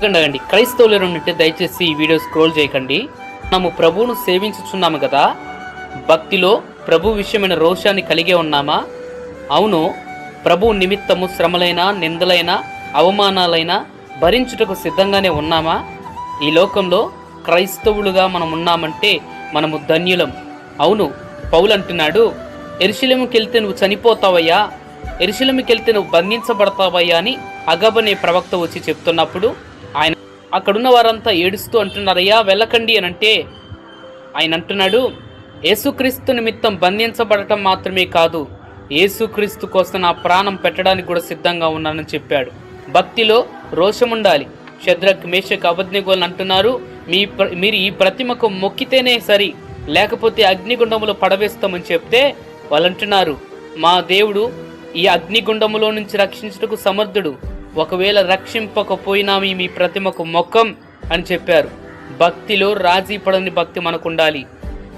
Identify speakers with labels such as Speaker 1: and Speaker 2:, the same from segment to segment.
Speaker 1: అండి క్రైస్తవులు ఉంటే దయచేసి ఈ వీడియో స్క్రోల్ చేయకండి. మనము ప్రభువును సేవించుచున్నాము కదా, భక్తిలో ప్రభు విషయమైన రోషాన్ని కలిగే ఉన్నామా? అవును, ప్రభు నిమిత్తము శ్రమలైన, నిందలైన, అవమానాలైన భరించుటకు సిద్ధంగానే ఉన్నామా? ఈ లోకంలో క్రైస్తవులుగా మనం ఉన్నామంటే మనము ధన్యులం. అవును, పౌలు అంటున్నాడు, యెరూషలేముకి వెళ్తే నువ్వు చనిపోతావయ్యా, యెరూషలేముకి వెళ్తే నువ్వు బంధించబడతావయ్యా అని అగబనే ప్రవక్త వచ్చి చెప్తున్నప్పుడు ఆయన అక్కడున్న వారంతా ఏడుస్తూ అంటున్నారయ్యా వెళ్ళకండి అని అంటే ఆయన అంటున్నాడు, యేసుక్రీస్తు నిమిత్తం బంధించబడటం మాత్రమే కాదు, యేసుక్రీస్తు కోసం నా ప్రాణం పెట్టడానికి కూడా సిద్ధంగా ఉన్నానని చెప్పాడు. భక్తిలో రోషం ఉండాలి. షద్రక్, మేషక్, అబేద్నెగోలు అంటున్నారు, మీరు ఈ ప్రతిమకు మొక్కితేనే సరి, లేకపోతే అగ్నిగుండములో పడవేస్తామని చెప్తే వాళ్ళు అంటున్నారు, మా దేవుడు ఈ అగ్నిగుండములో నుంచి రక్షించుటకు సమర్థుడు, ఒకవేళ రక్షింపకపోయినా మీ ప్రతిమకు మొక్కం అని చెప్పారు. భక్తిలో రాజీ పడని భక్తి మనకు ఉండాలి.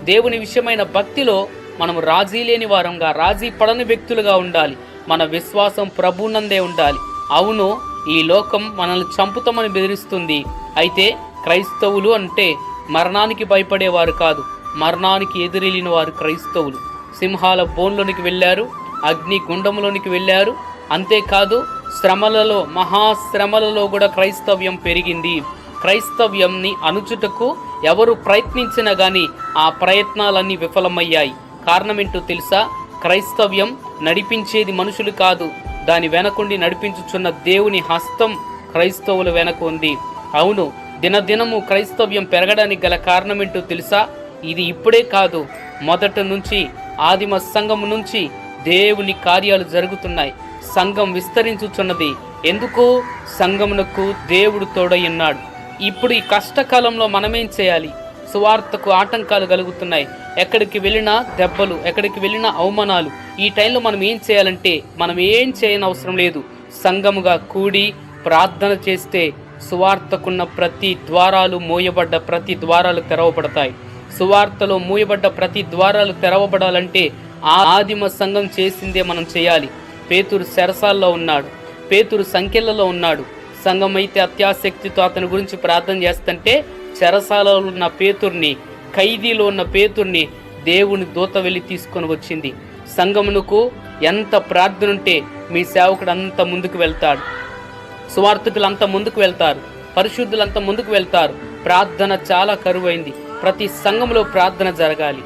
Speaker 1: దేవుని విషయమైన భక్తిలో మనము రాజీ లేని వారంగా, రాజీ పడని వ్యక్తులుగా ఉండాలి. మన విశ్వాసం ప్రభునందే ఉండాలి. అవును, ఈ లోకం మనల్ని చంపుతామని బెదిరిస్తుంది. అయితే క్రైస్తవులు అంటే మరణానికి భయపడేవారు కాదు, మరణానికి ఎదురెళ్ళిన వారు క్రైస్తవులు. సింహాల బోన్లోనికి వెళ్ళారు, అగ్ని గుండములోనికి వెళ్ళారు. అంతేకాదు శ్రమలలో, మహాశ్రమలలో కూడా క్రైస్తవ్యం పెరిగింది. క్రైస్తవ్యంని అణుచుటకు ఎవరు ప్రయత్నించినా కానీ ఆ ప్రయత్నాలన్నీ విఫలమయ్యాయి. కారణమేంటో తెలుసా? క్రైస్తవ్యం నడిపించేది మనుషులు కాదు, దాని వెనకుండి నడిపించుచున్న దేవుని హస్తం క్రైస్తవుల వెనక ఉంది. అవును, దినదినము క్రైస్తవ్యం పెరగడానికి గల కారణమేంటో తెలుసా? ఇది ఇప్పుడే కాదు, మొదట నుంచి, ఆదిమ సంఘం నుంచి దేవుని కార్యాలు జరుగుతున్నాయి. సంఘం విస్తరించుచున్నది. ఎందుకు? సంఘమునకు దేవుడు తోడయ్యున్నాడు. ఇప్పుడు ఈ కష్టకాలంలో మనమేం చేయాలి? సువార్తకు ఆటంకాలు కలుగుతున్నాయి, ఎక్కడికి వెళ్ళినా దెబ్బలు, ఎక్కడికి వెళ్ళినా అవమానాలు. ఈ టైంలో మనం ఏం చేయాలంటే, మనం ఏం చేయని అవసరం లేదు. సంఘముగా కూడి ప్రార్థన చేస్తే సువార్తకున్న ప్రతి ద్వారాలు, మూయబడ్డ ప్రతి ద్వారాలు తెరవబడతాయి. సువార్తలో మూయబడ్డ ప్రతి ద్వారాలు తెరవబడాలంటే ఆదిమ సంఘం చేసిందే మనం చేయాలి. పేతురు చెరసాల్లో ఉన్నాడు, పేతురు సంఖ్యలలో ఉన్నాడు. సంఘం అయితే అత్యాసక్తితో అతని గురించి ప్రార్థన చేస్తుంటే చెరసాలలో ఉన్న పేతుర్ని, ఖైదీలో ఉన్న పేతుర్ని దేవుని దూత వెళ్ళి తీసుకొని వచ్చింది. సంఘమునకు ఎంత ప్రార్థన ఉంటే మీ సేవకుడు అంత ముందుకు వెళ్తాడు, సువార్థకులు అంత ముందుకు వెళ్తారు, పరిశుద్ధులంతా ముందుకు వెళ్తారు. ప్రార్థన చాలా కరువైంది. ప్రతి సంఘంలో ప్రార్థన జరగాలి.